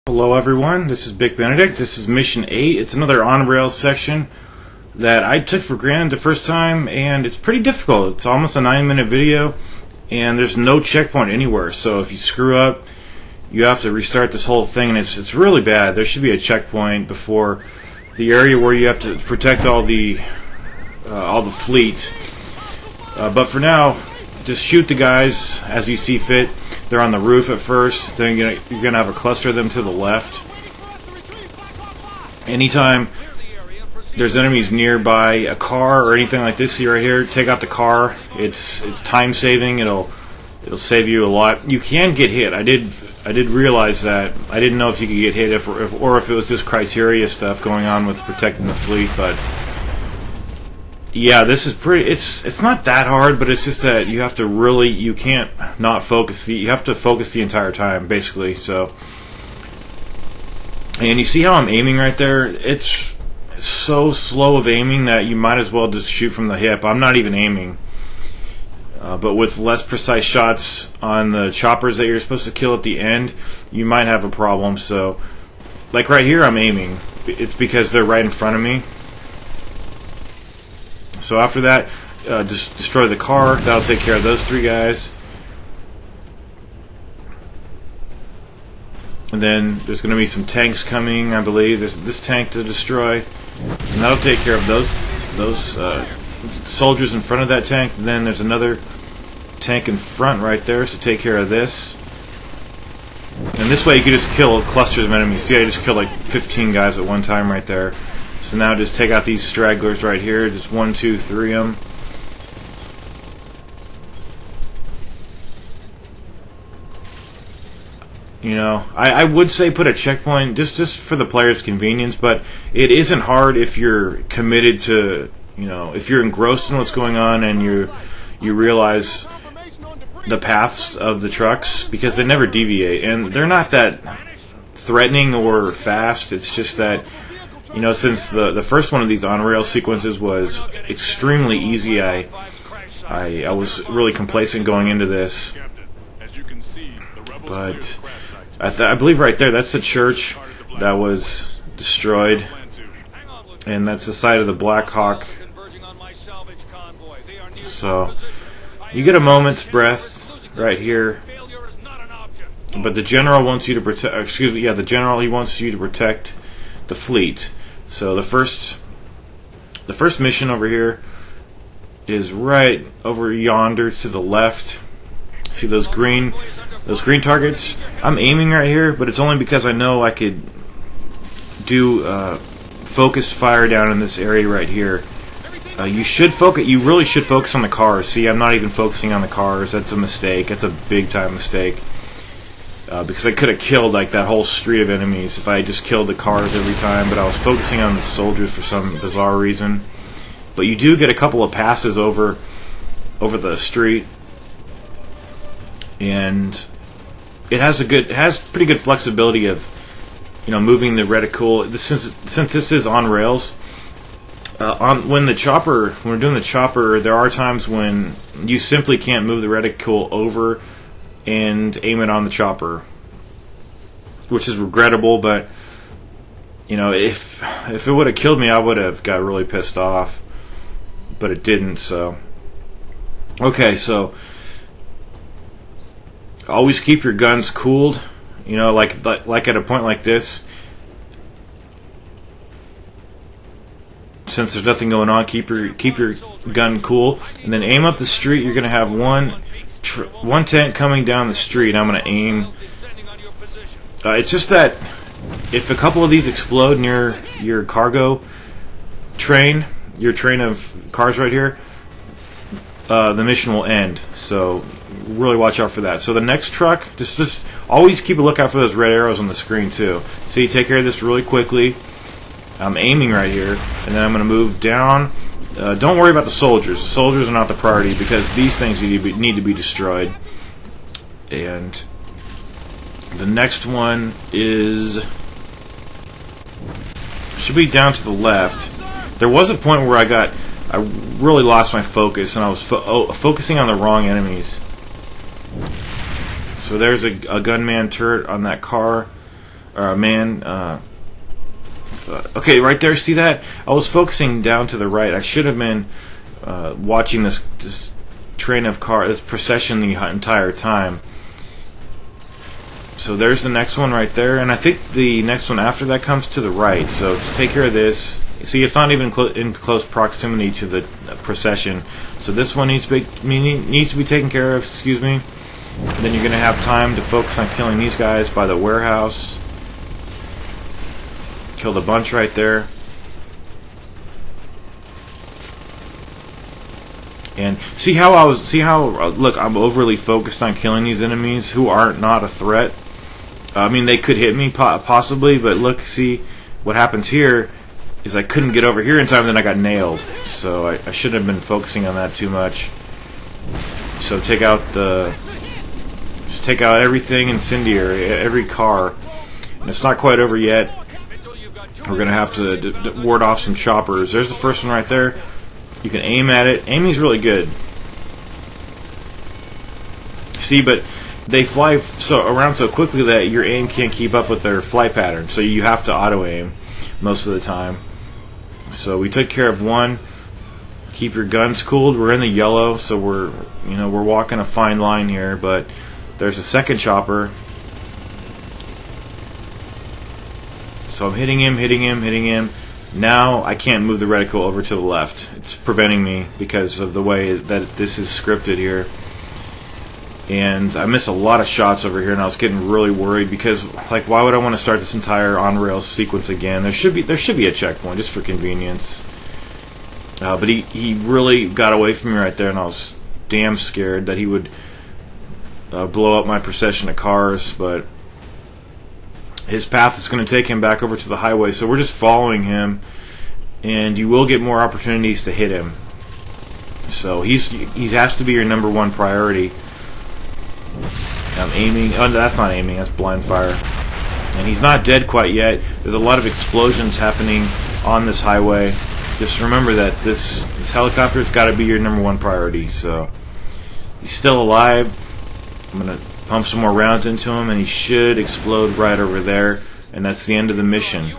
Hello everyone, this is Big Benedict. This is Mission 8. It's another on-rails section that I took for granted the first time, and it's pretty difficult. It's almost a 9-minute video, and there's no checkpoint anywhere. So if you screw up, you have to restart this whole thing, and it's really bad. There should be a checkpoint before the area where you have to protect all the fleet. But for now, just shoot the guys as you see fit. They're on the roof at first. Then you're gonna have a cluster of them to the left. Anytime there's enemies nearby a car or anything like this, see right here, take out the car. It's time saving. It'll save you a lot. You can get hit. I did realize that. I didn't know if you could get hit or if it was just criteria stuff going on with protecting the fleet, but yeah, this is pretty. It's not that hard, but it's just that you have to really. You can't not focus. You have to focus the entire time, basically. So, and you see how I'm aiming right there? It's so slow of aiming that you might as well just shoot from the hip. I'm not even aiming. But with less precise shots on the choppers that you're supposed to kill at the end, you might have a problem. So, like right here, I'm aiming. It's because they're right in front of me. So after that, just destroy the car. That'll take care of those 3 guys. And then there's going to be some tanks coming, I believe. There's this tank to destroy, and that'll take care of those soldiers in front of that tank. And then there's another tank in front right there, so take care of this. And this way you can just kill clusters of enemies. See, I just killed like 15 guys at one time right there. So now just take out these stragglers right here. Just 1, 2, 3 of them. You know, I would say put a checkpoint just for the player's convenience, but it isn't hard if you're committed to, you know, if you're engrossed in what's going on and you realize the paths of the trucks, because they never deviate, and they're not that threatening or fast. It's just that, you know, since the first one of these on-rail sequences was extremely easy, I was really complacent going into this. But I believe right there, that's the church that was destroyed, and that's the side of the Black Hawk. So you get a moment's breath right here. But the general wants you to protect. Excuse me, yeah, the general, he wants you to protect the fleet. So the first mission over here is right over yonder to the left. See those green targets? I'm aiming right here, but it's only because I know I could do focused fire down in this area right here. You should focus. You really should focus on the cars. See, I'm not even focusing on the cars. That's a mistake. That's a big time mistake. Because I could have killed like that whole street of enemies if I just killed the cars every time, but I was focusing on the soldiers for some bizarre reason. But you do get a couple of passes over the street, and it has pretty good flexibility of, you know, moving the reticle. Since this is on rails, when we're doing the chopper, there are times when you simply can't move the reticle over and aim it on the chopper, which is regrettable. But you know, if it would have killed me, I would have got really pissed off, but it didn't. So okay, so always keep your guns cooled. You know, like at a point like this, since there's nothing going on, keep your gun cool, and then aim up the street. You're gonna have one tank coming down the street. I'm going to aim. It's just that if a couple of these explode near your cargo train, your train of cars right here, the mission will end. So really watch out for that. So the next truck, just always keep a lookout for those red arrows on the screen too. See, take care of this really quickly. I'm aiming right here, and then I'm going to move down. Don't worry about the soldiers. The soldiers are not the priority because these things need to be destroyed. And the next one should be down to the left. There was a point where I really lost my focus, and I was focusing on the wrong enemies. So there's a gunman turret on that car. or a man. Okay, right there. See that? I was focusing down to the right. I should have been watching this train of car, this procession the entire time. So there's the next one right there, and I think the next one after that comes to the right. So just take care of this. See, it's not even in close proximity to the procession. So this one needs to be taken care of. Excuse me. And then you're going to have time to focus on killing these guys by the warehouse. Kill the bunch right there. And see how look, I'm overly focused on killing these enemies who are not a threat. I mean, they could hit me possibly, but look, see what happens here is I couldn't get over here in time, then I got nailed. So I shouldn't have been focusing on that too much. So take out everything incendiary, every car. And it's not quite over yet. We're gonna have to ward off some choppers. There's the first one right there. You can aim at it. Aiming's really good. See, but they fly around so quickly that your aim can't keep up with their flight pattern. So you have to auto-aim most of the time. So we took care of one. Keep your guns cooled. We're in the yellow, so we're walking a fine line here. But there's a second chopper. So I'm hitting him. Now I can't move the reticle over to the left. It's preventing me because of the way that this is scripted here. And I missed a lot of shots over here, and I was getting really worried because, like, why would I want to start this entire on-rails sequence again? There should be a checkpoint just for convenience. But he really got away from me right there, and I was damn scared that he would blow up my procession of cars. But his path is going to take him back over to the highway, so we're just following him, and you will get more opportunities to hit him. So he has to be your number one priority. I'm aiming. Oh, that's not aiming. That's blind fire. And he's not dead quite yet. There's a lot of explosions happening on this highway. Just remember that this helicopter's got to be your number one priority. So he's still alive. I'm gonna pump some more rounds into him, and he should explode right over there. And that's the end of the mission.